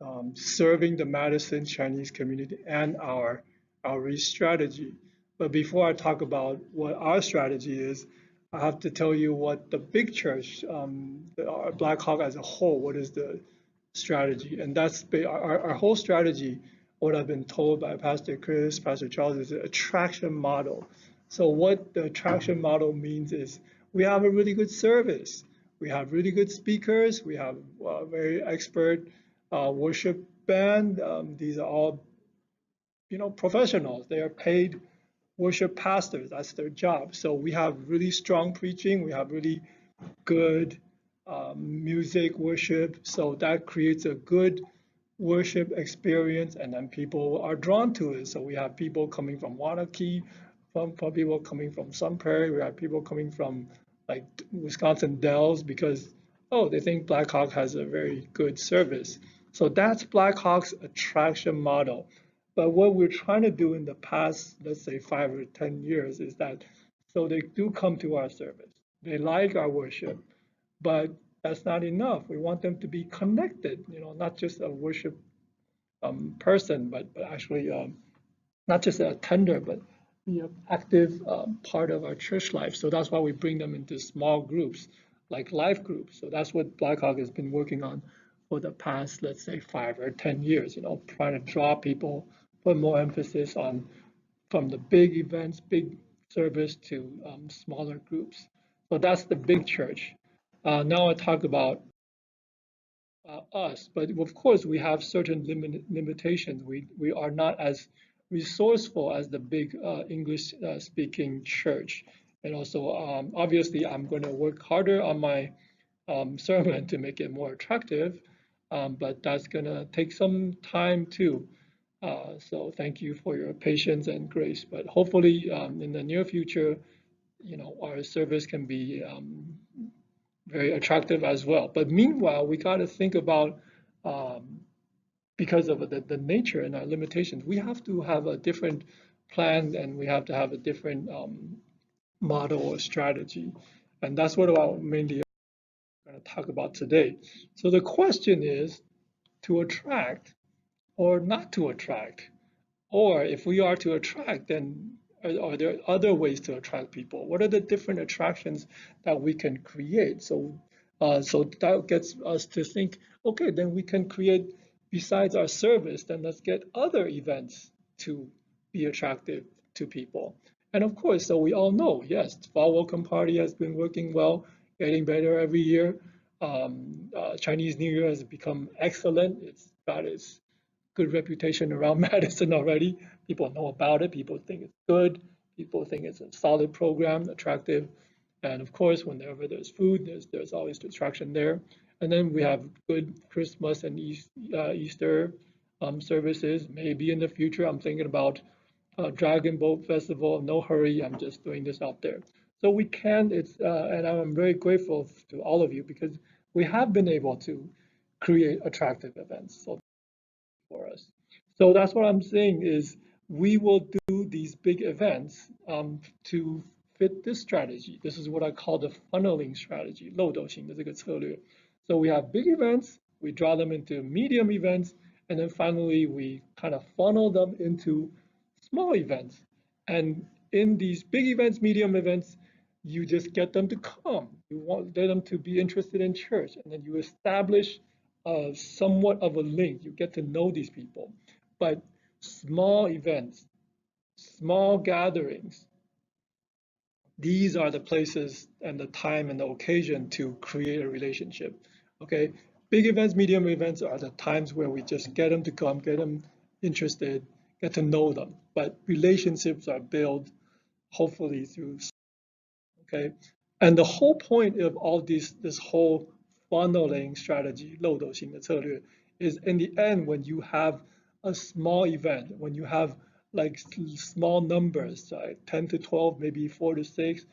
about serving the Madison Chinese community and our outreach strategy. But before I talk about what our strategy is, I have to tell you what the big church, our Blackhawk as a whole, what is the strategy? And that's our whole strategy. What I've been told by Pastor Chris, Pastor Charles, is an attraction model. So what the attraction model means is we have a really good service. We have really good speakers. We have a very expert worship band. These are all, professionals. They are paid worship pastors. That's their job. So we have really strong preaching. We have really good music, worship. So that creates a good worship experience, and then people are drawn to it. So we have people coming from Wanakee, from people coming from Sun Prairie. We have people coming from like Wisconsin Dells because, they think Blackhawk has a very good service. So that's Blackhawk's attraction model. But what we're trying to do in the past, let's say 5 or 10 years, is that so they do come to our service. They like our worship, but that's not enough. We want them to be connected, not just a worship person, but actually not just an attender, but be an active part of our church life. So that's why we bring them into small groups, like life groups. So that's what Blackhawk has been working on for the past, let's say 5 or 10 years, trying to draw people, put more emphasis on from the big events, big service to smaller groups. So that's the big church. Now I talk about us, but of course we have certain limitations. We are not as resourceful as the big English speaking church. And also, obviously, I'm going to work harder on my sermon to make it more attractive, but that's going to take some time too. So thank you for your patience and grace. But hopefully, in the near future, our service can be very attractive as well. But meanwhile, we got to think about, because of the nature and our limitations, we have to have a different plan and we have to have a different model or strategy. And that's what I'm mainly going to talk about today. So the question is to attract or not to attract, or if we are to attract, then are there other ways to attract people? What are the different attractions that we can create? So that gets us to think, okay, then we can create, besides our service, then let's get other events to be attractive to people. And of course, so we all know, yes, Fall Welcome Party has been working well, getting better every year. Chinese New Year has become excellent. It's got its good reputation around Madison already. People know about it. People think it's good. People think it's a solid program, attractive. And of course, whenever there's food, there's always distraction there. And then we have good Christmas and Easter services. Maybe in the future, I'm thinking about Dragon Boat Festival. No hurry. I'm just doing this out there. So we can. And I'm very grateful to all of you because we have been able to create attractive events. So for us. So that's what I'm saying is we will do these big events to fit this strategy. This is what I call the funneling strategy, 漏斗型的这个策略. So we have big events, we draw them into medium events, and then finally we kind of funnel them into small events. And in these big events, medium events, you just get them to come. You want them to be interested in church, and then you establish somewhat of a link. You get to know these people. But small events, small gatherings, these are the places and the time and the occasion to create a relationship. Okay, big events, medium events are the times where we just get them to come, get them interested, get to know them. But relationships are built hopefully through. Okay, and the whole point of all this whole funneling strategy, 漏斗型的策略, is in the end when you have a small event, when you have like small numbers, like 10 to 12, maybe 4 to 6,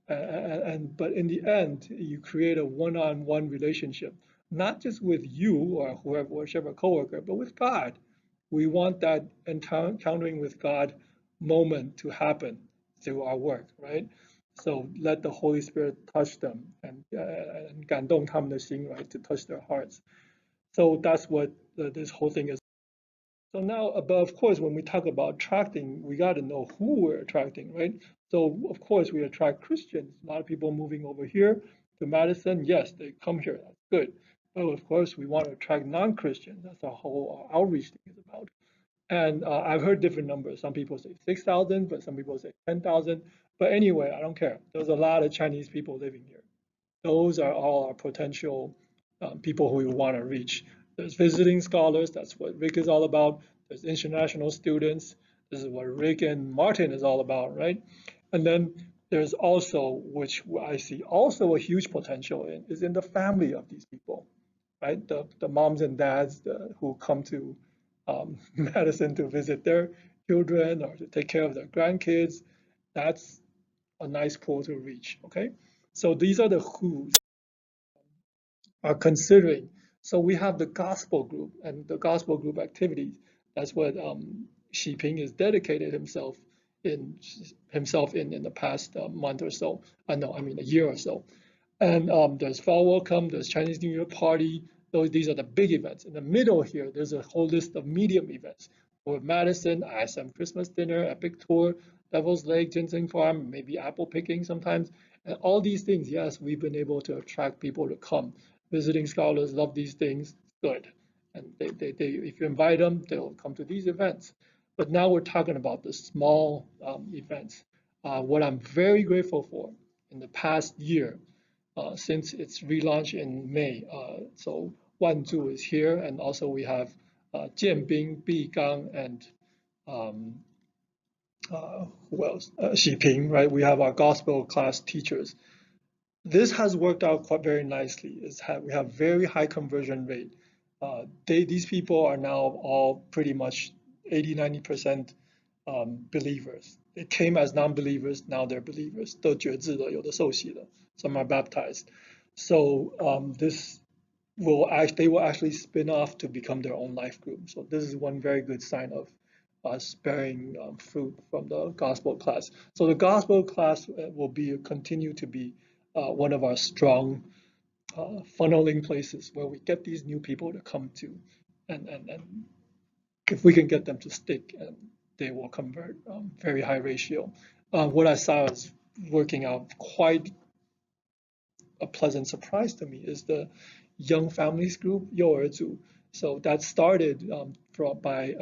but in the end you create a one-on-one relationship, not just with you or whoever, whichever coworker, but with God. We want that encountering with God moment to happen through our work, right? So let the Holy Spirit touch them and 感动他们的心, right, to touch their hearts. So that's what this whole thing is. So now, but of course, when we talk about attracting, we got to know who we're attracting, right? So of course, we attract Christians. A lot of people moving over here to Madison. Yes, they come here. That's good. But of course, we want to attract non-Christians. That's the whole outreach thing is about. And I've heard different numbers. Some people say 6,000, but some people say 10,000. But anyway, I don't care. There's a lot of Chinese people living here. Those are all our potential people who we want to reach. There's visiting scholars. That's what Rick is all about. There's international students. This is what Rick and Martin is all about, right? And then there's also, which I see also a huge potential in, is in the family of these people, right? The moms and dads who come to Madison to visit their children or to take care of their grandkids. That's a nice pool to reach, okay? So these are the who's are considering. So we have the gospel group and the gospel group activities. That's what Xiping has dedicated himself in the past month or so. No, I mean a year or so. And there's Fall Welcome, there's Chinese New Year Party. These are the big events. In the middle here, there's a whole list of medium events. For Madison, ISM Christmas Dinner, Epic Tour, Devil's Lake, Ginseng Farm, maybe apple picking sometimes. And all these things, yes, we've been able to attract people to come. Visiting scholars love these things, good. And if you invite them, they'll come to these events. But now we're talking about the small events. What I'm very grateful for in the past year, since its relaunch in May. So Wanzhu is here, and also we have Jianbing, Bigang, and who else? Xiping, right? We have our gospel class teachers. This has worked out quite very nicely. We have very high conversion rate. These people are now all pretty much 80–90% believers. They came as non-believers, now they're believers. 都觉知了，有的受洗了. Some are baptized. So they will actually spin off to become their own life group. So this is one very good sign of us bearing fruit from the gospel class. So the gospel class will continue to be one of our strong funneling places where we get these new people to come to, and if we can get them to stick, they will convert very high ratio. What I saw is working out quite a pleasant surprise to me is the young families group, 幼儿组. So that started by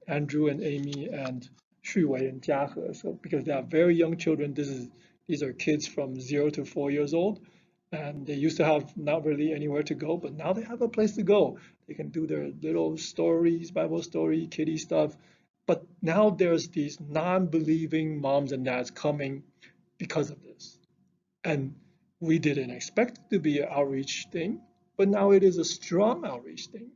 Andrew and Amy and Xu Wei and Jiahe. So because they are very young children, these are kids from 0 to 4 years old, and they used to have not really anywhere to go, but now they have a place to go. They can do their little stories, Bible story, kiddie stuff. But now there's these non-believing moms and dads coming because of this. And we didn't expect it to be an outreach thing, but now it is a strong outreach thing.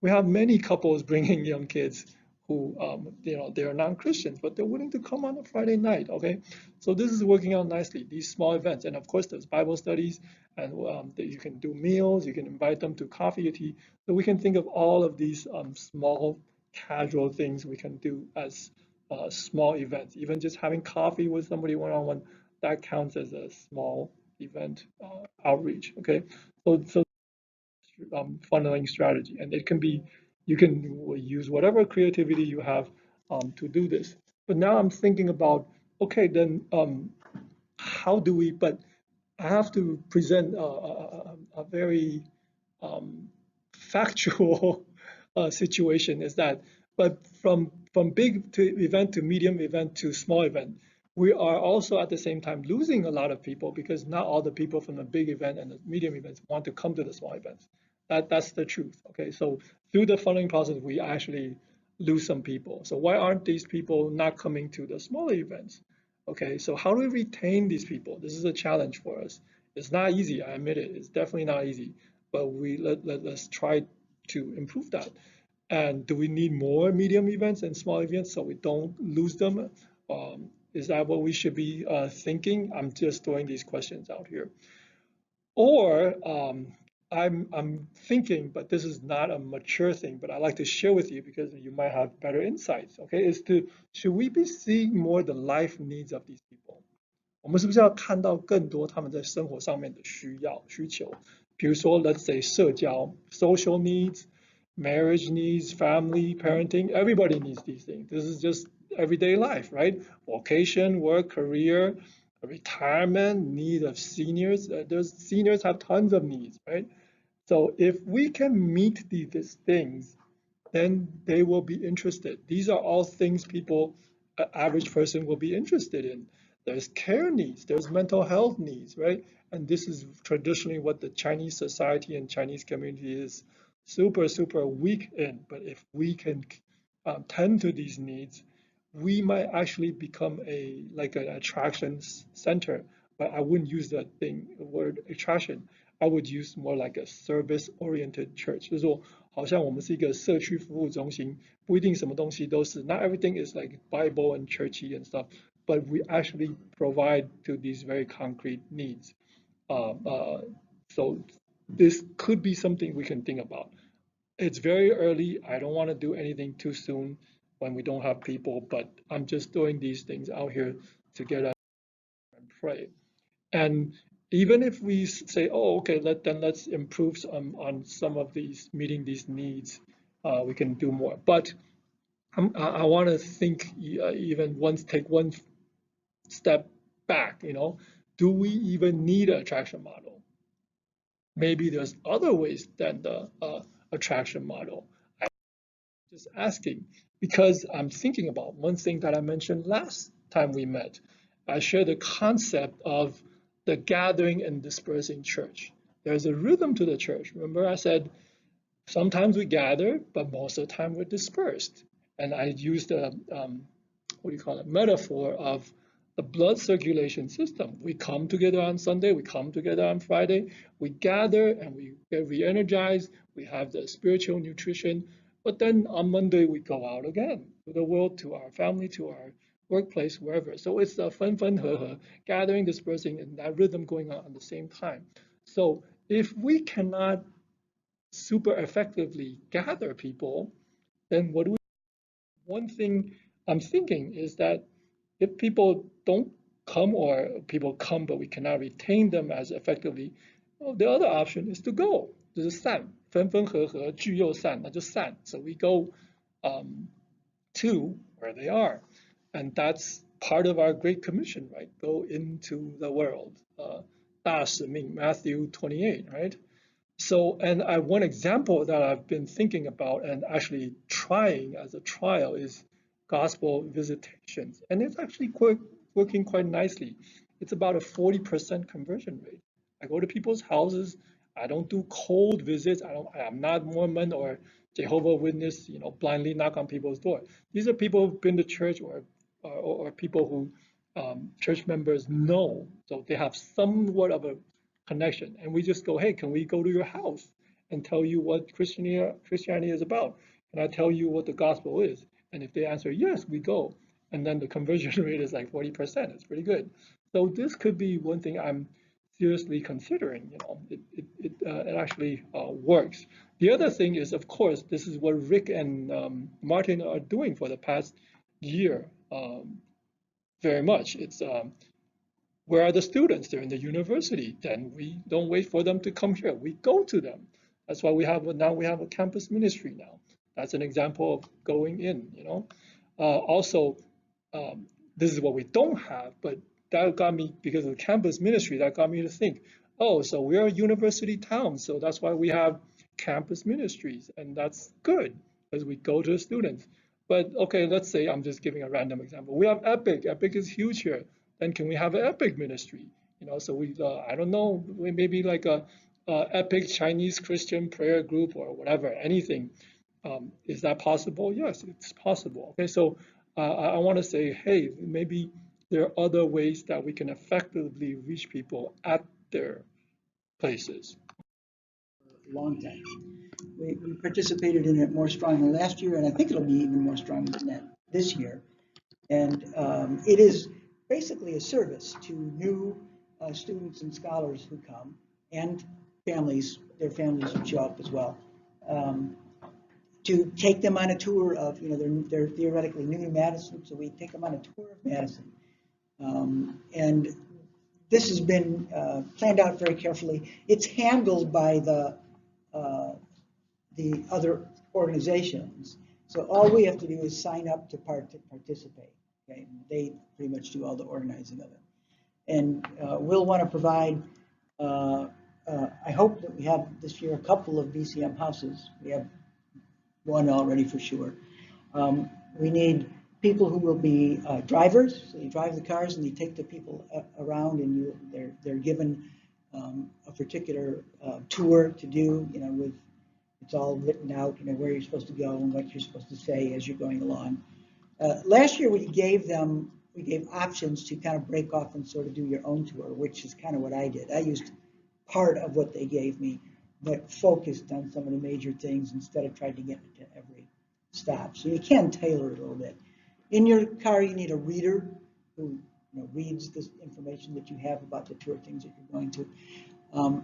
We have many couples bringing young kids who, they're non-Christians, but they're willing to come on a Friday night, okay? So this is working out nicely, these small events. And of course, there's Bible studies, and you can do meals, you can invite them to coffee or tea. So we can think of all of these small, casual things we can do as small events. Even just having coffee with somebody one-on-one, that counts as a small event outreach, okay? So funneling strategy, and it can be, you can use whatever creativity you have to do this. But now I'm thinking about, okay, then how do we, but I have to present a very factual situation is that, but from big to event to medium event to small event, we are also at the same time losing a lot of people because not all the people from the big event and the medium events want to come to the small events. That's the truth. Okay, so through the funneling process, we actually lose some people. So why aren't these people not coming to the smaller events? Okay, so how do we retain these people? This is a challenge for us. It's not easy, I admit it. It's definitely not easy, but let's try to improve that. And do we need more medium events and small events so we don't lose them? Is that what we should be thinking? I'm just throwing these questions out here. Or I'm thinking, but this is not a mature thing, but I like to share with you because you might have better insights. Okay, should we be seeing more the life needs of these people? 我们是不是要看到更多他们在生活上面的需求？比如说 let's say 社交 social needs, marriage needs, family, parenting, everybody needs these things. This is just everyday life, right? Vocation, work, career, retirement, need of seniors. There's seniors have tons of needs, right? So if we can meet these things, then they will be interested. These are all things people, an average person will be interested in. There's care needs, there's mental health needs, right? And this is traditionally what the Chinese society and Chinese community is super, super weak in. But if we can tend to these needs, we might actually become like an attraction center. But I wouldn't use the word attraction. I would use more like a service-oriented church. 就是说，好像我们是一个社区服务中心，不一定什么东西都是。Not everything is like Bible and churchy and stuff, but we actually provide to these very concrete needs. So this could be something we can think about. It's very early. I don't want to do anything too soon when we don't have people, but I'm just doing these things out here to get us and pray. And even if we say, oh, okay, let's improve on some of these, meeting these needs, we can do more. But I want to think even take one step back, do we even need an attraction model? Maybe there's other ways than the attraction model. I'm just asking because I'm thinking about one thing that I mentioned last time we met. I shared the concept of the gathering and dispersing church. There's a rhythm to the church. Remember I said sometimes we gather, but most of the time we're dispersed. And I used a metaphor of the blood circulation system. We come together on Sunday, we come together on Friday, we gather and we get re-energized, we have the spiritual nutrition, but then on Monday we go out again to the world, to our family, to our workplace, wherever. So it's a gathering, dispersing, and that rhythm going on at the same time. So if we cannot super effectively gather people, then what do we do? One thing I'm thinking is that if people don't come or people come but we cannot retain them as effectively, well, the other option is to go. 就是散，分分合合，聚又散，那就散。So we go to where they are. And that's part of our Great Commission, right? Go into the world. 大使命, Matthew 28, right? So, and one example that I've been thinking about and actually trying as a trial is gospel visitations. And it's actually working quite nicely. It's about a 40% conversion rate. I go to people's houses. I don't do cold visits. I'm not Mormon or Jehovah's Witness, blindly knock on people's door. These are people who've been to church or people who church members know, so they have somewhat of a connection. And we just go, hey, can we go to your house and tell you what Christianity is about? Can I tell you what the gospel is? And if they answer yes, we go. And then the conversion rate is like 40%. It's pretty good. So this could be one thing I'm seriously considering. It actually works. The other thing is, of course, this is what Rick and Martin are doing for the past year. Very much. It's where are the students? They're in the university. Then we don't wait for them to come here. We go to them. That's why we have a campus ministry now. That's an example of going in. Also, this is what we don't have, but that got me, because of the campus ministry, that got me to think, oh, so we're a university town, so that's why we have campus ministries, and that's good because we go to the students. But okay, let's say I'm just giving a random example. We have Epic. Epic is huge here. Then can we have an Epic ministry? So we, I don't know, maybe like a Epic Chinese Christian prayer group or whatever, anything. Is that possible? Yes, it's possible. Okay, so I want to say, hey, maybe there are other ways that we can effectively reach people at their places. Long time. We participated in it more strongly last year, and I think it'll be even more strong than that this year. And it is basically a service to new students and scholars who come, and families, their families who show up as well, to take them on a tour of, they're theoretically new to Madison, so we take them on a tour of Madison. And this has been planned out very carefully. It's handled by the other organizations. So all we have to do is sign up to participate. Okay? They pretty much do all the organizing of it. And we'll want to provide, I hope that we have this year a couple of BCM houses. We have one already for sure. We need people who will be drivers. So you drive the cars and you take the people around, and they're given a particular tour to do. With it's all written out. Where you're supposed to go and what you're supposed to say as you're going along. Last year we gave options to kind of break off and sort of do your own tour, which is kind of what I did. I used part of what they gave me, but focused on some of the major things instead of trying to get into every stop. So you can tailor it a little bit. In your car, you need a reader who reads this information that you have about the tour things that you're going to.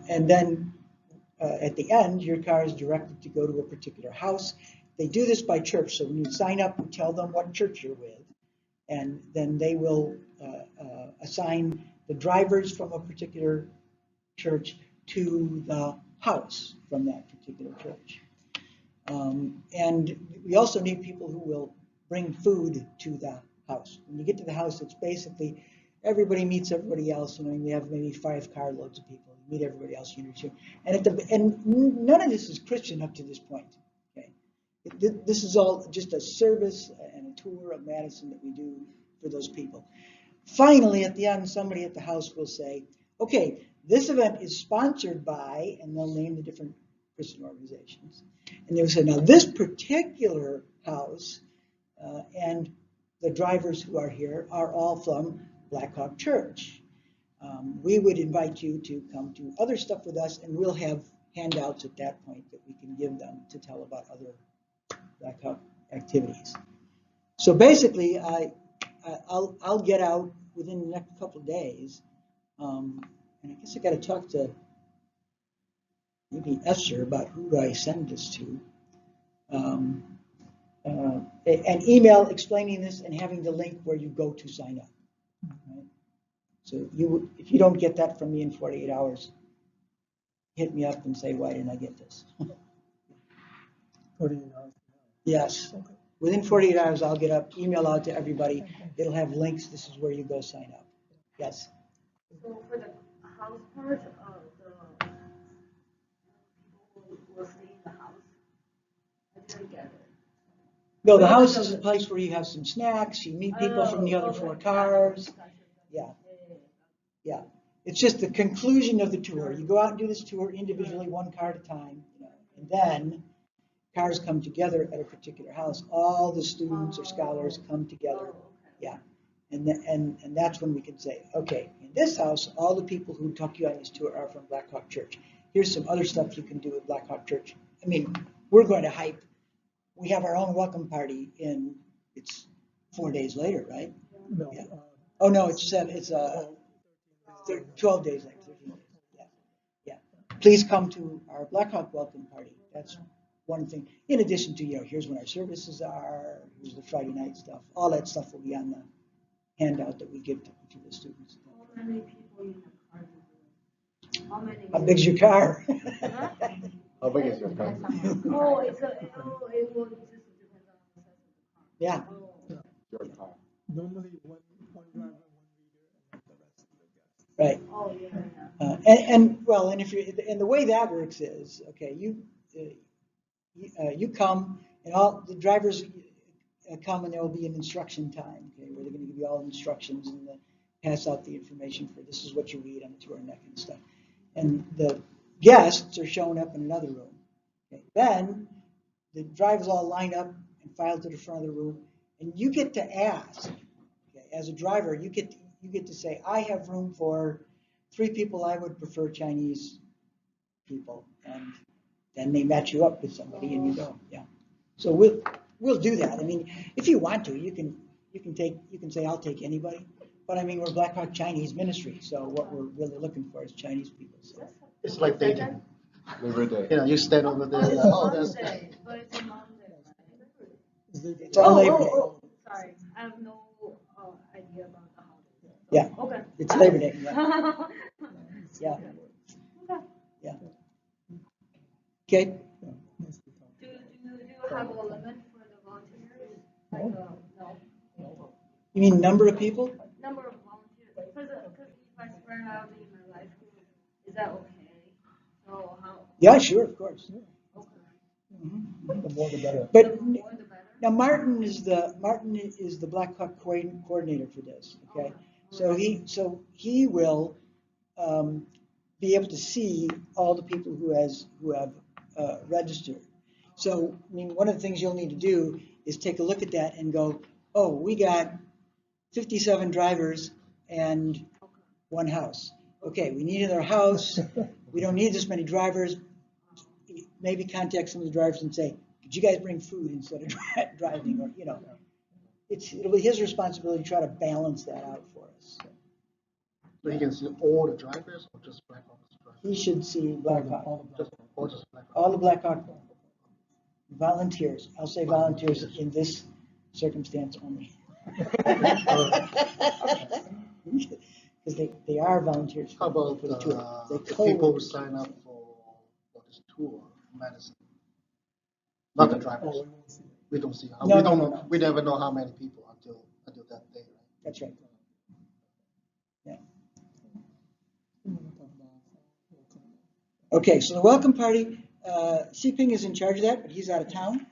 And then at the end, your car is directed to go to a particular house. They do this by church. So when you sign up, you tell them what church you're with. And then they will assign the drivers from a particular church to the house from that particular church. And we also need people who will bring food to the house. When you get to the house, it's basically everybody meets everybody else. We have maybe 5 carloads of people. You meet everybody else you need to. And none of this is Christian up to this point. Okay, this is all just a service and a tour of Madison that we do for those people. Finally, at the end, somebody at the house will say, "Okay, this event is sponsored by," and they'll name the different Christian organizations. And they'll say, "Now, this particular house and the drivers who are here are all from Blackhawk Church. We would invite you to come to other stuff with us, and we'll have handouts at that point that we can give them to tell about other Blackhawk activities." So basically, I'll get out within the next couple of days, and I guess I got to talk to maybe Esther about who do I send this to. An email explaining this and having the link where you go to sign up. Right? So if you don't get that from me in 48 hours, hit me up and say, "Why didn't I get this?" 48 hours. Yes. Okay. Within 48 hours, I'll get up, email out to everybody. It'll have links. This is where you go sign up. Yes. So for the house part, the people will stay in the house. I didn't get it. No, the house is a place where you have some snacks. You meet people from the other okay. 4 cars. Yeah. Yeah. It's just the conclusion of the tour. You go out and do this tour individually, 1 car at a time, and then cars come together at a particular house. All the students or scholars come together. Yeah. And that's when we can say, okay, in this house, all the people who took you on this tour are from Blackhawk Church. Here's some other stuff you can do at Blackhawk Church. I mean, we're going to hype. We have our own welcome party it's 4 days later, right? No. Yeah. Oh no, it's 12 days later, 13 days. Yeah. Yeah. Please come to our Blackhawk welcome party. That's one thing. In addition to, here's when our services are, here's the Friday night stuff. All that stuff will be on the handout that we give to the students. How many people in the car? How many? How big's your car? How big is your car? It will just depend on the size of the car. Yeah. Your car. Normally one driver, 1 reader, and the rest of the guests. Right. Oh, yeah. And if and the way that works is, okay, you come, and all the drivers come, and there will be an instruction time, okay, where they're going to give you all the instructions and pass out the information for this is what you read on the tour and that kind of stuff. And the guests are showing up in another room. Okay. Then the drivers all line up and file to the front of the room, and you get to ask. Okay, as a driver, you get to say, "I have room for 3 people. I would prefer Chinese people," and then they match you up with somebody, and you go. Yeah. So we'll do that. I mean, if you want to, you can say, "I'll take anybody," but I mean, we're Blackhawk Chinese Ministry, so what we're really looking for is Chinese people. So. It's like dating. Every day. You stand over there. It's Monday, but it's a Monday, right? It's on Labor Day. Sorry, I have no idea about the holiday. Yeah. Okay. It's Labor Day, yeah. Yeah. Yeah. Okay. Do you have a limit for the volunteers? Like, no. You mean number of people? Number of volunteers. Because if I spread out in my life group, is that okay? So how? Yeah, sure, of course. Okay. Mhm. The more the better. But More the better. now Martin is the Blackhawk coordinator for this. Okay, so he will be able to see all the people who have registered. So I mean, one of the things you'll need to do is take a look at that and go, oh, we got 57 drivers and one house. Okay, we need another house. We don't need this many drivers. Maybe contact some of the drivers and say, could you guys bring food instead of driving? Or, you know, it'll be his responsibility to try to balance that out for us. So he can see all the drivers or just Blackhawk drivers? He should see Blackhawk, Just Blackhawk. all the Blackhawk volunteers. I'll say volunteers in this circumstance only. Because they are volunteers How about for the tour. They the people who sign up for this tour, Madison? Not the drivers. We don't see. No, we no, don't no, know. no. We never know how many people until that day, right? That's right. Yeah. Okay, so the welcome party, Ping is in charge of that, but he's out of town.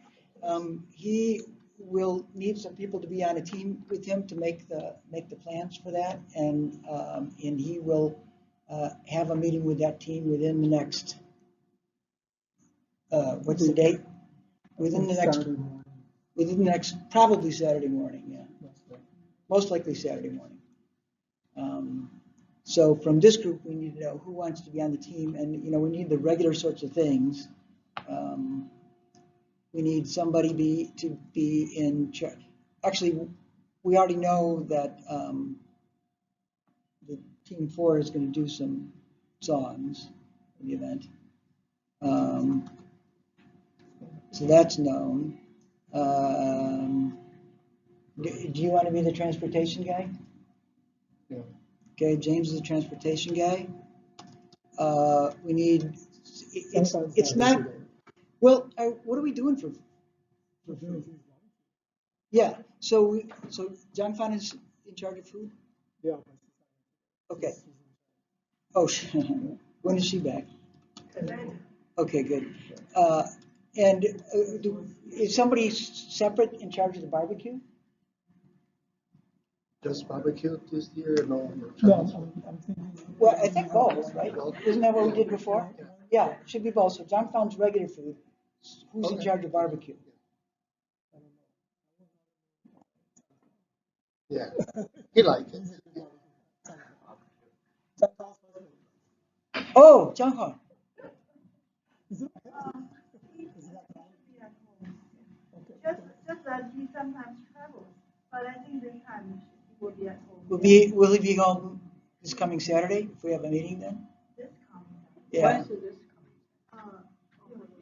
He will need some people to be on a team with him to make the plans for that, and he will have a meeting with that team within the next. What's the date? Within the next, probably Saturday morning. Yeah, most likely Saturday morning. So from this group, we need to know who wants to be on the team, and we need the regular sorts of things. We need somebody to be in charge. Actually, we already know that the team 4 is going to do some songs in the event. So that's known. Do you want to be the transportation guy? Yeah. Okay, James is the transportation guy. We need. It's not. Well, what are we doing for food? Yeah. So John Fan is in charge of food. Yeah. Okay. Oh, when is she back? Okay, good. And is somebody separate in charge of the barbecue? Just barbecue this year? No. I'm thinking. Well, I think both, right? Isn't that what we did before? Yeah, it should be both. So John Found's regular food. Who's in charge of barbecue? Yeah, he liked it. Oh, John Hong. Just that he sometimes travels, but I think this time he will be at home. Will he be home this coming Saturday if we have a meeting then? This coming. Yeah.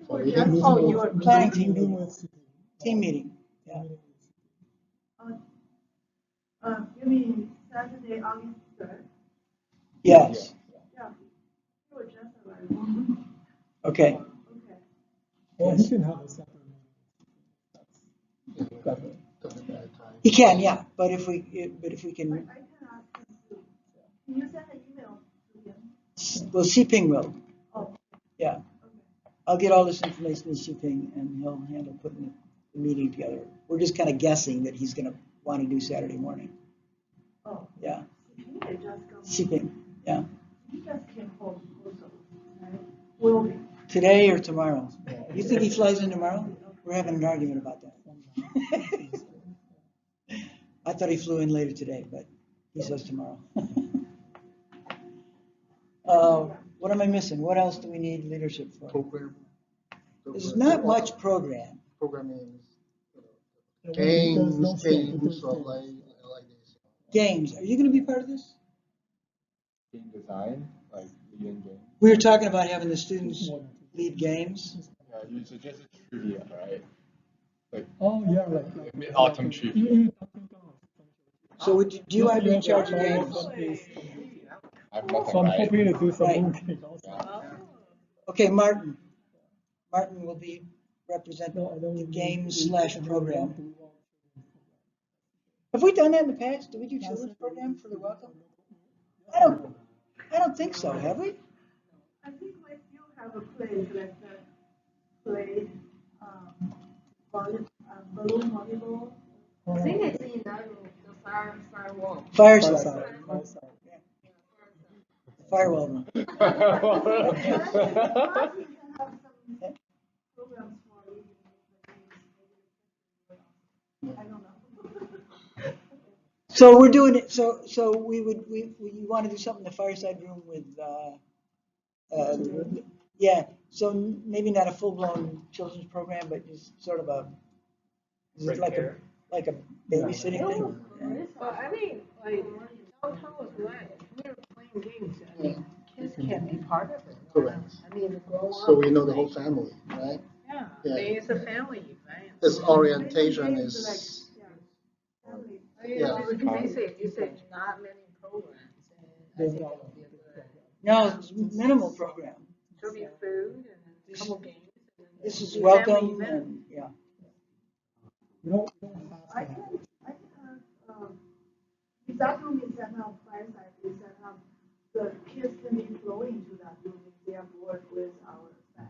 So You were planning team meeting. Team meeting. Yeah. You mean Saturday, August 3rd? Yes. Yeah. You were just arrived. Okay. Okay. Well, he can have a separate meeting. He can, yeah. But if we can, I can ask him to. Can you send an email to him? well, Ping will. Oh. Yeah. Okay. I'll get all this information to Ping, and he'll handle putting the meeting together. We're just kind of guessing that he's going to want to do Saturday morning. Oh. Yeah. He Ping. Yeah. He just came home also, right? Will be. Today or tomorrow? You think he flies in tomorrow? We're having an argument about that. I thought he flew in later today, but he says tomorrow. What am I missing? What else do we need leadership for? Program. There's not much program. Programming, games, or like this. Games. Are you going to be part of this? Game design, like leading games. We were talking about having the students lead games. Yeah, you suggested trivia, right? Like Like mid-autumn trivia. So do you want to be in charge of games? I have nothing So I'm right. hoping to do some Right. mooncake also. Okay, Martin. Martin will be representing No, I don't the need- game/program. Have we done that in the past? Did we do children's program for the welcome? I don't think so, have we? I think we still have a place like that play balloon volleyball. I think it's in that room, the firewall. Fireside. Fireside. Firewall room. Martin can have some programs for you. I don't know. So we're doing it, so we want to do something in the fireside room with, yeah, so maybe not a full-blown children's program, but just sort of a, is it like a babysitting thing? Yeah. Well, I mean, like, downtown was right. We were playing games. I mean, kids can be part of it. Correct. I mean, grow up. So we know the whole family, right? Yeah, Yeah. I mean, it's a family event. This orientation is, I mean, Yeah. it's basic. You said not many programs. And I think it'll be a good. No, it's minimal program. There'll be food and a couple games. And then This is it'll be a family welcome event. and, yeah. You don't I have to. can have, if that room is set up, fireside is set up, the kids can be thrown into that room if they have worked with our staff.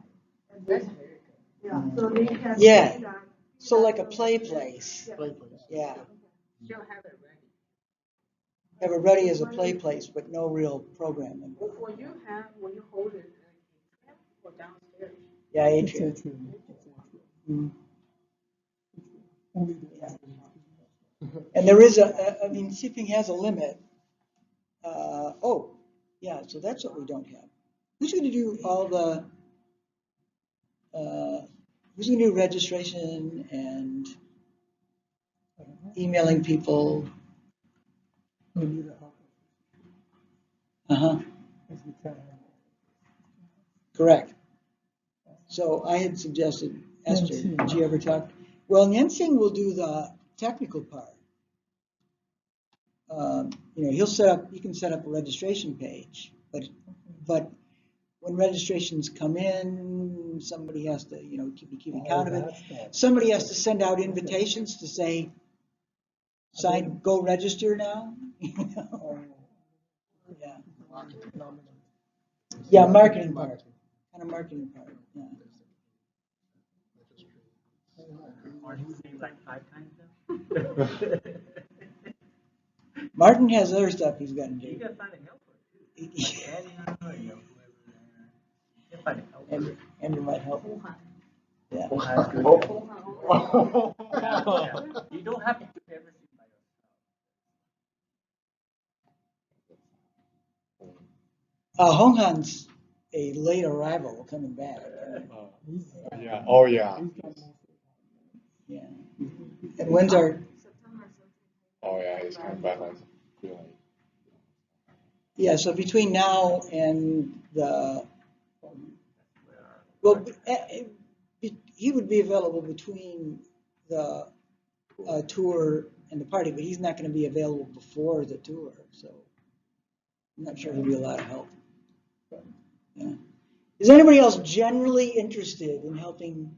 And That's they, very good. yeah, so they can. Yeah. see that- So like a play place, play place. yeah. She'll have it ready. Have it ready as a play place, but no real program. When you hold it, like, or downstairs. Yeah, It's Adrian. atrium. It's atrium. Mm. Only the And there is I mean, Siping has a limit. Yeah, so that's what we don't have. Who's going to do all the, who's going to do registration and emailing people? We need a help. Uh-huh, Because we can't handle correct. So I had suggested, Esther, Yensing. did you ever talk? Well, Yensing will do the technical part. He can set up a registration page, but when registrations come in, somebody has to, be keeping count of it. Somebody has to send out invitations to say, go register now. Yeah. Yeah, marketing part, kind of marketing part, yeah. Martin has other stuff he's got to do. You can find a helper too. Andrew might help. Yeah. You don't have to do everything by yourself. Hong Han's a late arrival coming back. Yeah. Oh yeah. Yeah. And when's our, Oh yeah. He's coming back on. yeah, so between now and he would be available between the tour and the party, but he's not going to be available before the tour, so I'm not sure he'll be a lot of help. Yeah. Is anybody else generally interested in helping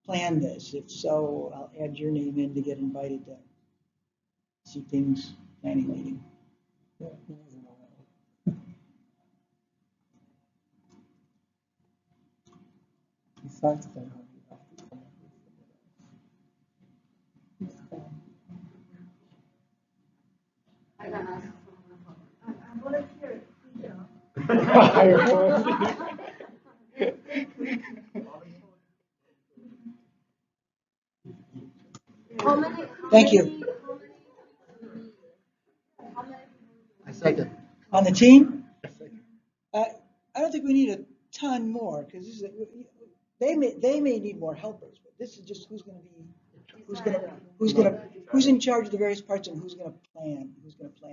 plan this? If so, I'll add your name in to get invited to Siping's planning meeting. Yeah, he needs to know that. Besides that, you have to come up with something else. I can ask someone. I'm volunteer, teacher. How many? Thank you. I second. On the team? I don't think we need a ton more, because they may need more helpers, but this is just who's in charge of the various parts and who's gonna plan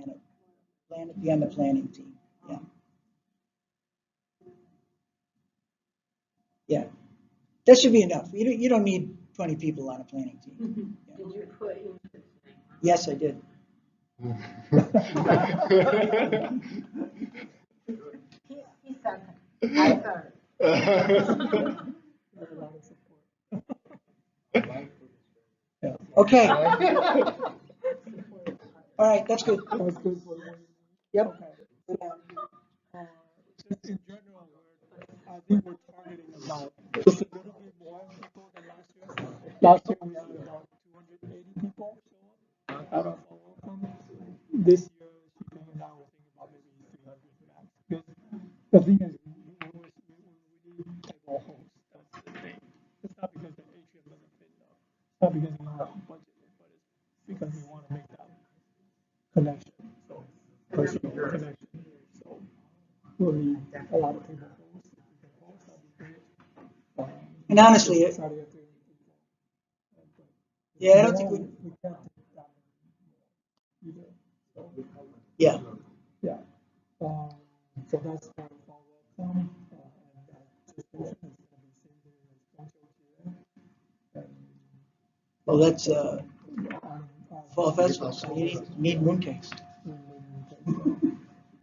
it, be on the planning team, yeah. Yeah, that should be enough. You don't need 20 people on a planning team. Yeah. Did you put in? Yes, I did. He second, I third. Yeah. Okay. All right, that's good. That's good for you. Yep. Just in general, I think we're targeting about just a little bit more people than last year. Last year we had about 280 people show up out of our welcome. This year, shipping and now we're thinking about maybe 300 max. Because the thing is, we really able host. That's the thing. It's not because the atrium doesn't fit enough. It's not because we don't have budget, but it's because we want to make that connection. So personal connection. So we'll need a lot of people host. If we can host, that'd be great. And honestly, Try to get 300 people. yeah, I don't think we. can't take that many either. So, Yeah. yeah. So that's part of our welcome. And just mention it's going to be same day as Poncho here. And Well, that's um, fall festival. So you need mooncakes.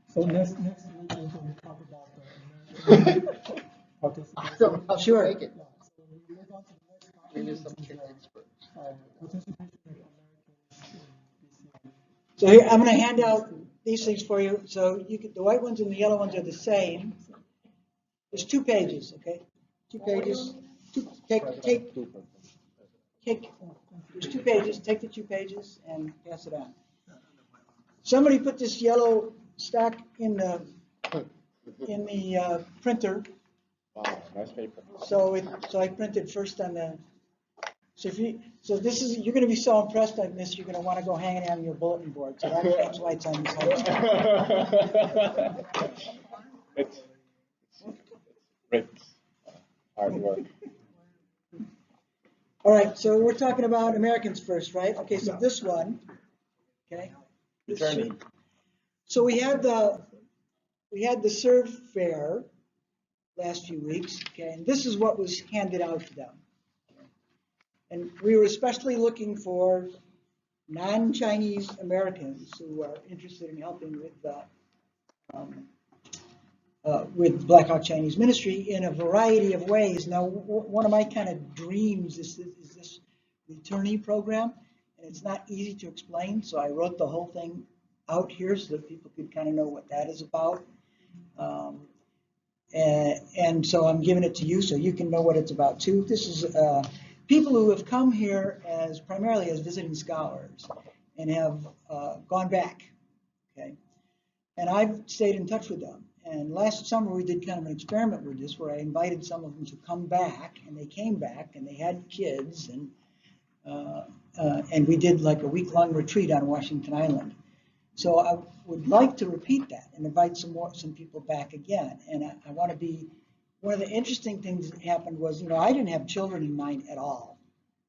So next week we're going to talk about the American participation. How Sure. to make it. Yeah, so we move on to the next topic, We need which some is, kid experts. participation of Americans in BCM. So here, I'm going to hand out these things for you. So you could, the white ones and the yellow ones are the same. There's 2 pages, okay? 2 pages. Take. There's 2 pages. Take the 2 pages and pass it on. Somebody put this yellow stack in the printer. Wow, nice paper. So I printed first on the. So this is, you're going to be so impressed on this, you're going to want to go hang it on your bulletin board. So that's why it's on this whole. It's great hard work. All right, so we're talking about Americans first, right? Okay, so this one, okay. Returning. So we had the serve fair last few weeks, okay, and this is what was handed out to them. And we were especially looking for non-Chinese Americans who are interested in helping with Blackhawk Chinese Ministry in a variety of ways. Now, one of my kind of dreams is this returnee program, and it's not easy to explain, so I wrote the whole thing out here so that people could kind of know what that is about. And so I'm giving it to you so you can know what it's about too. This is people who have come here primarily as visiting scholars and have gone back, okay? And I've stayed in touch with them. And last summer we did kind of an experiment with this where I invited some of them to come back, and they came back and they had kids, and we did like a week-long retreat on Washington Island. So I would like to repeat that and invite some people back again. And I want to be, one of the interesting things that happened was, I didn't have children in mind at all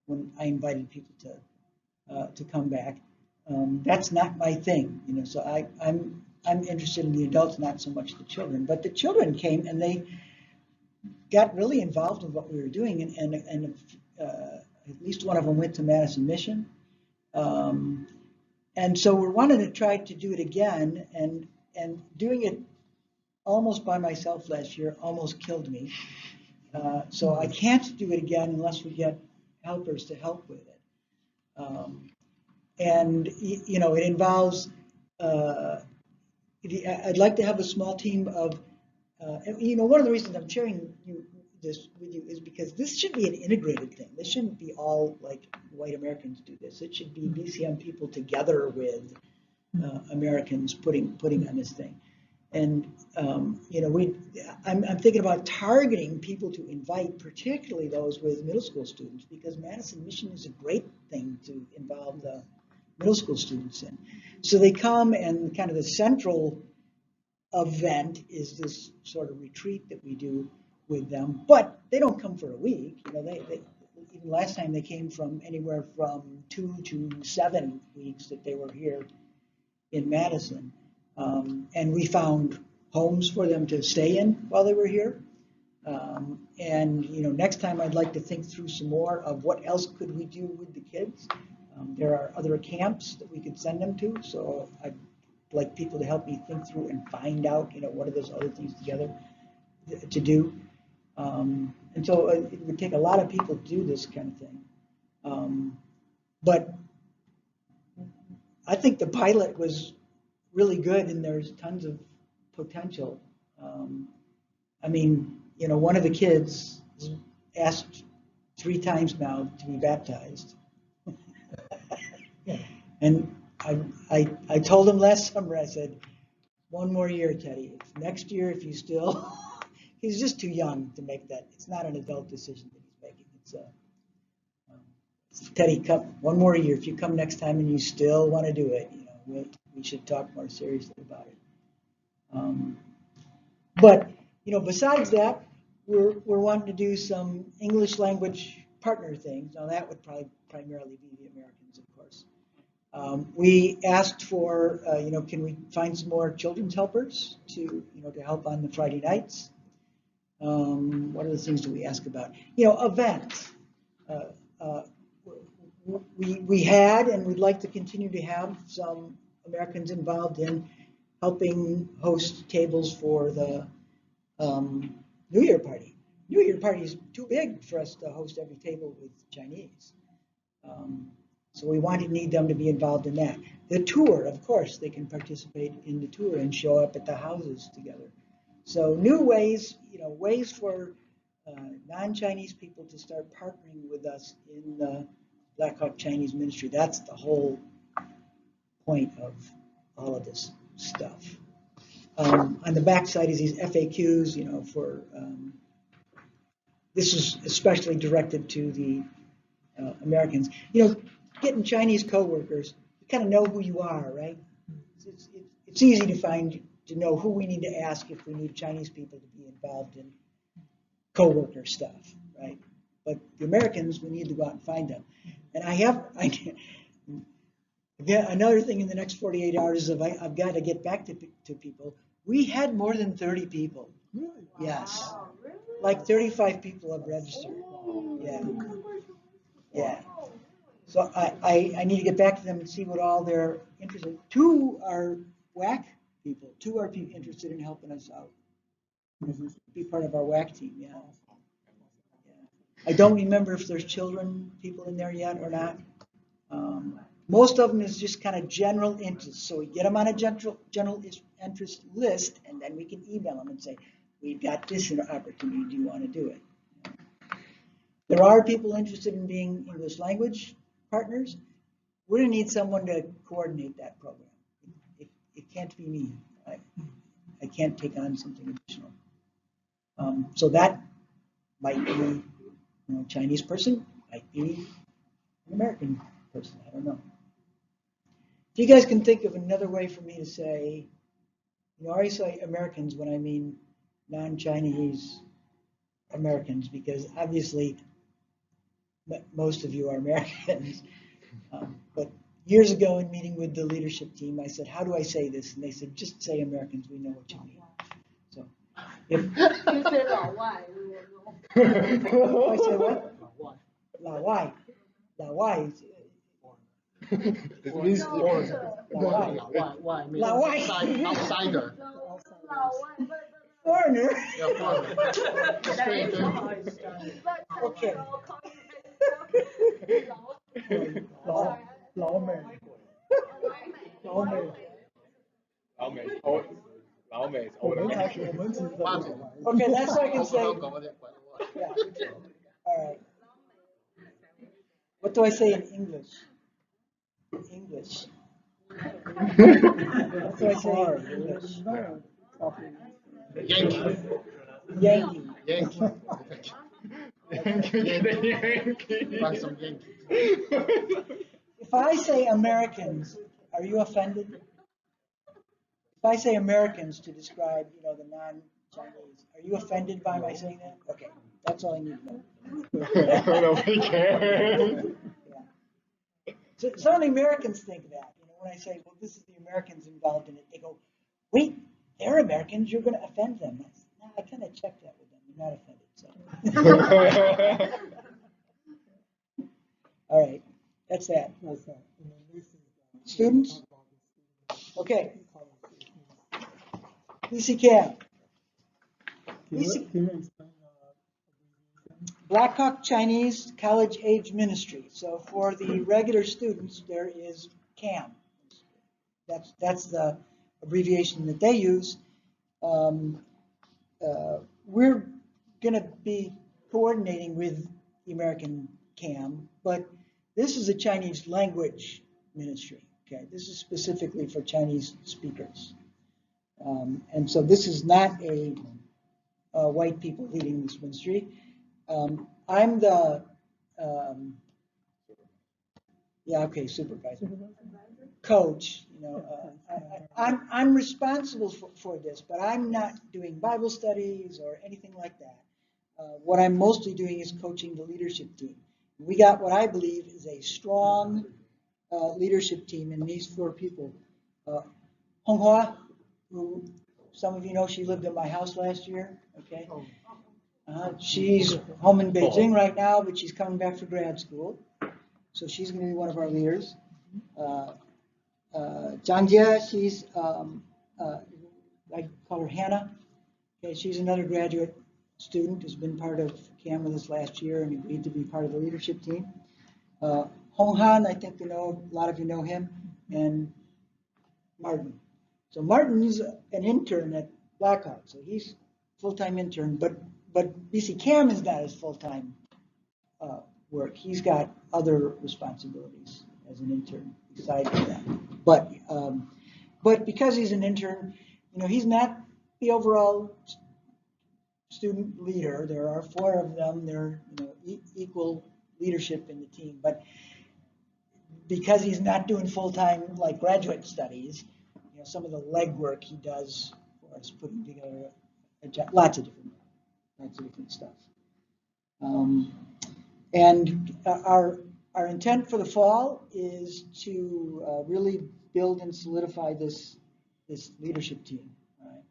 when I invited people to come back. That's not my thing, so I'm interested in the adults, not so much the children. But the children came and they got really involved in what we were doing, and at least one of them went to Madison Mission. And so we're wanting to try to do it again, and doing it almost by myself last year almost killed me. So I can't do it again unless we get helpers to help with it. And it involves. I'd like to have a small team of. One of the reasons I'm sharing this with you is because this should be an integrated thing. This shouldn't be all like white Americans do this. It should be BCM people together with Americans putting on this thing. And I'm thinking about targeting people to invite, particularly those with middle school students, because Madison Mission is a great thing to involve the middle school students in. So they come, and kind of the central event is this sort of retreat that we do with them, but they don't come for a week. They even last time they came from anywhere from 2 to 7 weeks that they were here in Madison, and we found homes for them to stay in while they were here. And next time I'd like to think through some more of what else could we do with the kids. There are other camps that we could send them to, so I'd like people to help me think through and find out, what are those other things together to do. And so it would take a lot of people to do this kind of thing. But I think the pilot was really good, and there's tons of potential. I mean, one of the kids asked 3 times now to be baptized. And I told him last summer, I said, 1 more year, Teddy. Next year, if you still, he's just too young to make that. It's not an adult decision that he's making. It's Teddy, come 1 more year. If you come next time and you still want to do it, we should talk more seriously about it. But besides that, we're wanting to do some English language partner things. Now that would probably primarily be the Americans, of course. We asked for, can we find some more children's helpers to help on the Friday nights? What other things do we ask about? Events. We had, and we'd like to continue to have, some Americans involved in helping host tables for the New Year party. New Year party is too big for us to host every table with Chinese. So we need them to be involved in that. The tour, of course, they can participate in the tour and show up at the houses together. So new ways, ways for non-Chinese people to start partnering with us in the Blackhawk Chinese ministry. That's the whole point of all of this stuff. On the back side is these FAQs, for this is especially directed to the Americans. Getting Chinese coworkers, you kind of know who you are, right? It's easy to know who we need to ask if we need Chinese people to be involved in coworker stuff, right? But the Americans, we need to go out and find them. And another thing in the next 48 hours is I've got to get back to people. We had more than 30 people. Really? Yes. Wow, really? Like 35 people have registered. Yeah. Yeah. So I need to get back to them and see what all they're interested in. 2 are WAC people. 2 are interested in helping us out. Be part of our WAC team, yeah. I don't remember if there's children people in there yet or not. Most of them is just kind of general interest. So we get them on a general interest list, and then we can email them and say, we've got this opportunity. Do you want to do it? There are people interested in being English language partners. We're going to need someone to coordinate that program. It can't be me. I can't take on something additional. So that might be a Chinese person, might be an American person. I don't know. If you guys can think of another way for me to say, I always say Americans when I mean non-Chinese Americans, because obviously most of you are Americans. But years ago in meeting with the leadership team, I said, how do I say this? And they said, just say Americans, we know what you mean. So if You say 老外, we will know. I say what? 老外. 老外. It means foreign.老外. Outsider. Foreigner. Yeah, foreigner. Okay. 老美。老美is old. 老美is older. Okay, that's what I can say. Yeah. All right. What do I say in English? English. What do I say in English? Yankee. Yankee. Yankee. Yankee. Buy some Yankees. If I say Americans, are you offended? If I say Americans to describe, the non-Chinese, are you offended by my saying that? Okay, that's all I need to know. Nobody cares. Yeah. So some Americans think that, when I say, well, this is the Americans involved in it, they go, wait, they're Americans, you're going to offend them. No, I kind of checked that with them. They're not offended. So. All right. That's that. That's that. And then this is Students? Okay. BC Cam. Can you explain Blackhawk Chinese College Age Ministry. So for the regular students, there is CAM. That's the abbreviation that they use. We're going to be coordinating with the American CAM, but this is a Chinese language ministry. Okay, this is specifically for Chinese speakers, and so this is not a white people leading this ministry. I'm the supervisor, coach. I'm responsible for this, but I'm not doing Bible studies or anything like that. What I'm mostly doing is coaching the leadership team. We got what I believe is a strong leadership team in these 4 people. Hong Hua, who some of you know, she lived in my house last year. Okay, she's home in Beijing right now, but she's coming back for grad school, so she's going to be one of our leaders. Zhang Jie, she's I call her Hannah. Okay, she's another graduate student who's been part of CAM with us last year and agreed to be part of the leadership team. Hong Han, I think a lot of you know him, and Martin. So Martin's an intern at Blackhawk, so he's full-time intern, but BC Cam is not his full-time work. He's got other responsibilities as an intern besides that. But because he's an intern, he's not the overall student leader. There are 4 of them. They're equal leadership in the team, but because he's not doing full-time like graduate studies, some of the legwork he does for us, putting together lots of different stuff. And our intent for the fall is to really build and solidify this leadership team. All right.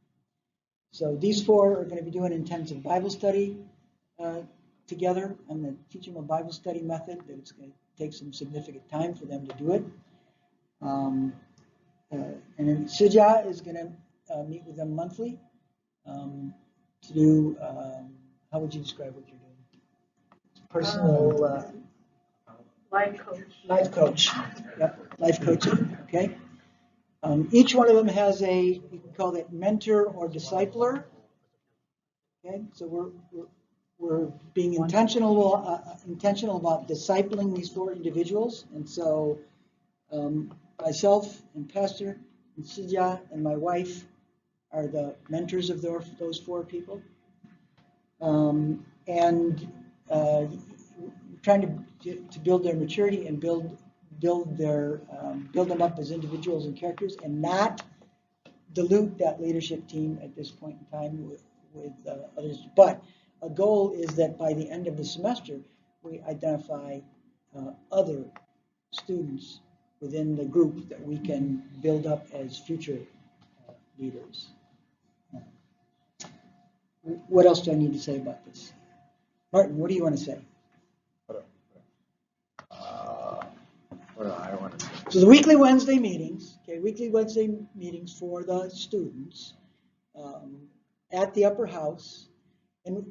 So these 4 are going to be doing intensive Bible study together. I'm going to teach them a Bible study method that it's going to take some significant time for them to do it. And then Sija is going to meet with them monthly to do, how would you describe what you're doing? Personal Life coach. Life coach. Yep, life coaching. Okay. Each one of them has you can call that mentor or discipler. Okay, so we're being intentional about discipling these 4 individuals, and so myself and Pastor and Sija and my wife are the mentors of those 4 people, and trying to build their maturity and build them up as individuals and characters, and not dilute that leadership team at this point in time with others. But a goal is that by the end of the semester, we identify other students within the group that we can build up as future leaders. What else do I need to say about this? Martin, what do you want to say? What do I want to say? So the weekly Wednesday meetings for the students at the upper house. And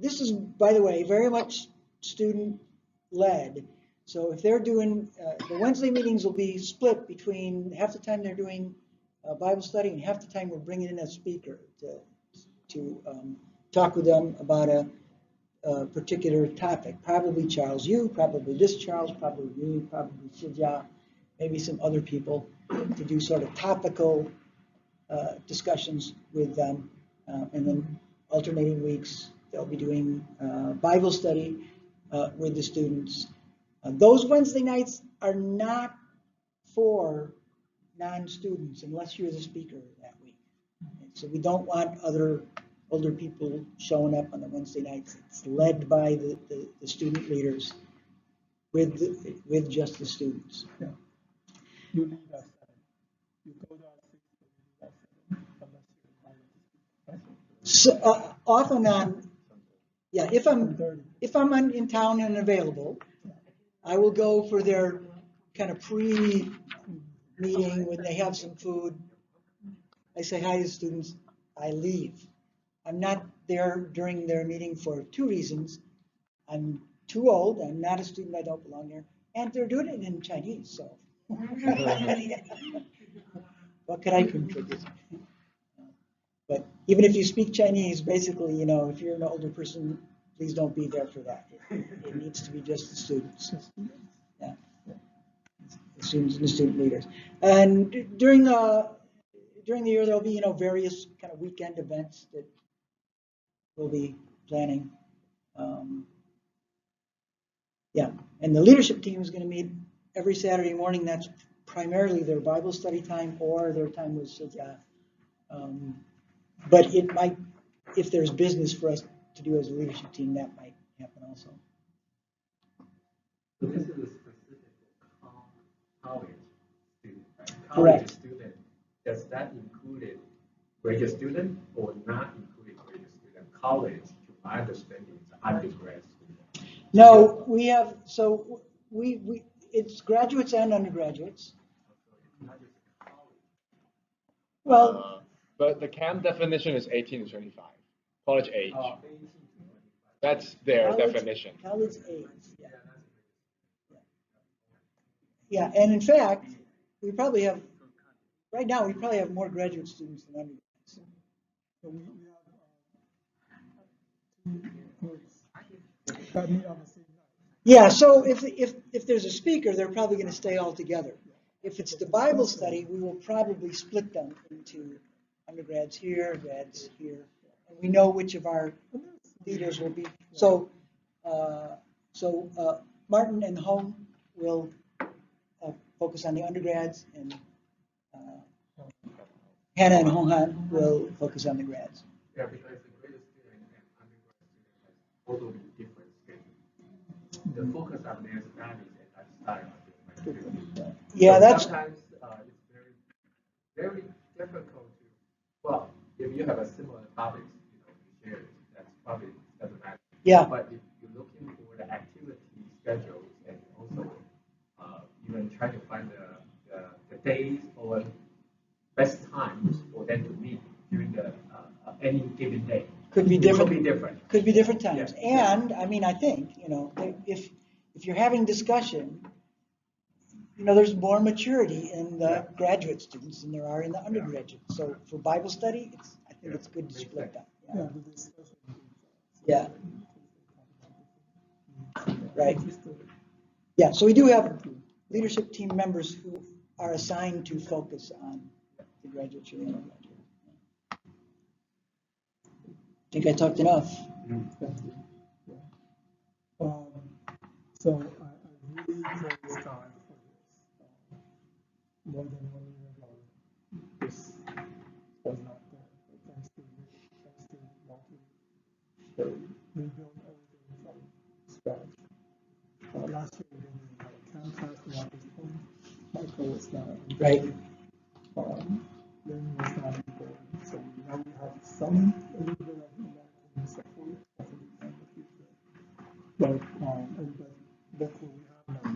this is, by the way, very much student-led. So if they're doing, the Wednesday meetings will be split between half the time they're doing Bible study and half the time we're bringing in a speaker to talk with them about a particular topic. Probably Charles Yu, probably this Charles, probably me, probably Sija, maybe some other people, to do sort of topical discussions with them. And then alternating weeks, they'll be doing Bible study with the students. Those Wednesday nights are not for non-students unless you're the speaker that week. So we don't want other older people showing up on the Wednesday nights. It's led by the student leaders with just the students. Yeah. You lead us. You go to our 6, you lead us unless you're invited. So off and on, yeah. If I'm in town and available, I will go for their kind of pre-meeting when they have some food. I say hi to students, I leave. I'm not there during their meeting for two reasons. I'm too old, I'm not a student, I don't belong there, and they're doing it in Chinese, so. What could I contribute? But even if you speak Chinese, basically, you know, if you're an older person, please don't be there for that. It needs to be just the students. Yeah. The students and the student leaders. And during the year, there'll be, you know, various kind of weekend events that we'll be planning. Yeah, and the leadership team is going to meet every Saturday morning. That's primarily their Bible study time or their time with Sujia. But it might, if there's business for us to do as a leadership team, that might happen also. So this is a specific college student, right? Correct. College student, does that include graduate student or not including graduate student? College, to my understanding, is undergrad student. No, we have, so it's graduates and undergraduates. Not just college. Well, But the camp definition is 18 to 25, college age. 18 to 25. That's their college- definition. College age, yeah. Yeah, and in fact, we probably have, right now, we probably have more graduate students than undergrads. So we have two groups that meet on the same night. Yeah, so if there's a speaker, they're probably going to stay all together. If it's the Bible study, we will probably split them into undergrads here, grads here, and we know which of our leaders will be. So Martin and Hong will focus on the undergrads, and Hannah and Hong Han will focus on the grads. Yeah, because the graduate student and undergrad student has totally different schedules. The focus on their studies and lifestyle are different. Yeah, So that's sometimes it's very difficult to. Well, if you have a similar topics, you know, to share, that's probably doesn't matter. yeah. But if you're looking for the activity schedules and also even try to find the days or best times for them to meet during the any given day. Could be It different. could be different. Could be different times. Yeah. And I mean, I think, you know, if you're having discussion, you know, there's more maturity in the graduate students than there are in the undergraduates. So for Bible study, I think it's good to split them. Yeah, Yeah. the discussion. Yeah. Right. Yeah, so we do have leadership team members who are assigned to focus on the graduates or the undergraduates. I think I talked enough. Thank you. Yeah. So I really praise God for this. More than 1 year ago, this was not there. But thanks to Martin, they rebuilt everything from scratch. Last year we didn't even have a camp class at this point. Michael was not Right. Lynn was not involved. So now we have some a little bit of American support for the future. But that's what we have now.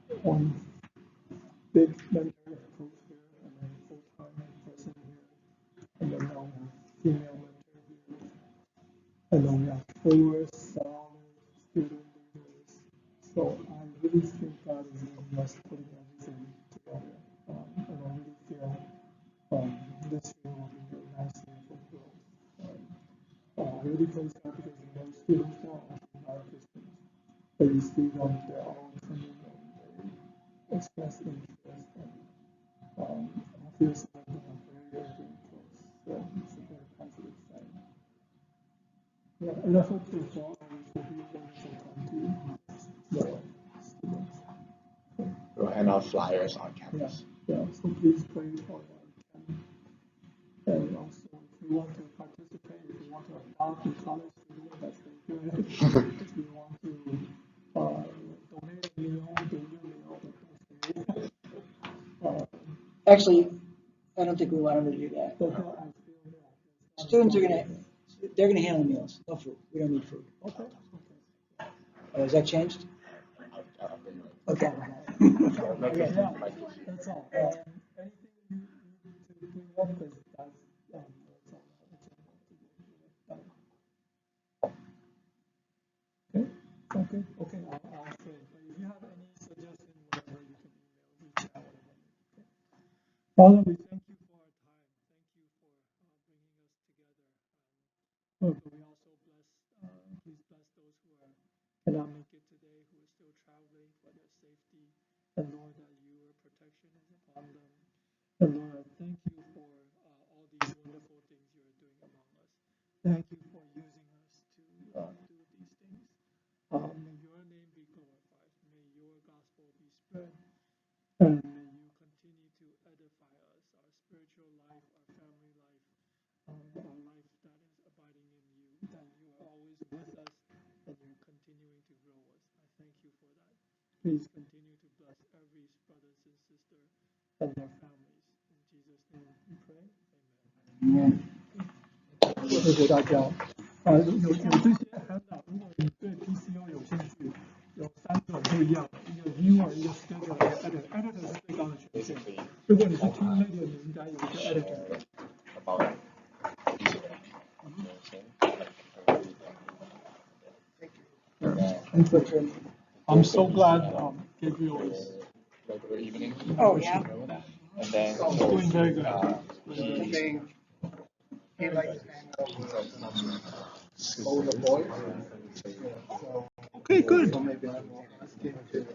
We have one big mentor coach here, and then full-time person here, and then now we have female mentor here, and then we have 4 solid student leaders. So I really think God is leading us putting everything together, and I really feel this year will be a nice year for growth. I really praise God because most students don't actually are Christians, but you see them, they're all coming and they express interest, and I feel some of them are very close. So it's a very positive sign. Yeah, and I hope the fall will be a wonderful time to the students. We'll hand out flyers on campus. Yeah, so please pray for them. And also, if you want to participate, if you want to adopt a college student, that's very good. If you want to donate a meal, do your meal, that's great. Actually, I don't think we want them to do that. But I feel Students they're gonna handle meals, no food. We don't need food. okay. Oh, has that changed? Okay. Okay, yeah, that's all. Anything you need to bring up, because that's all. Okay, okay, okay, I'll say. But if you have any suggestion, whatever, you can email me. Okay. Father, we thank you for our time. Thank you for bringing us together. Lord, but we also bless, please bless those who cannot make it today, who are still traveling for their safety. And Lord, that your protection is upon them. And Lord, I thank you for all these wonderful things you are doing among us. Thank you for using us to do these things. May your name be glorified. May your gospel be spread. And may you continue to edify us, our spiritual life, our family life, our life that is abiding in you, that you are always with us and you're continuing to grow us. I thank you for that. Please continue to bless every brothers and sister and their families. In Jesus' name we pray. Amen. 谢谢大家。有这些 handout， 如果你对 PCO 有兴趣，有3种不一样的，一个 viewer， 一个 schedule， 一个 editor。editor 是最高的权限。如果你是 team leader， 你应该有一个 editor。I'm so glad Gabriel is. Oh, yeah. And then doing very good. He likes to hang out with older boys. Okay, good. So maybe I will ask him to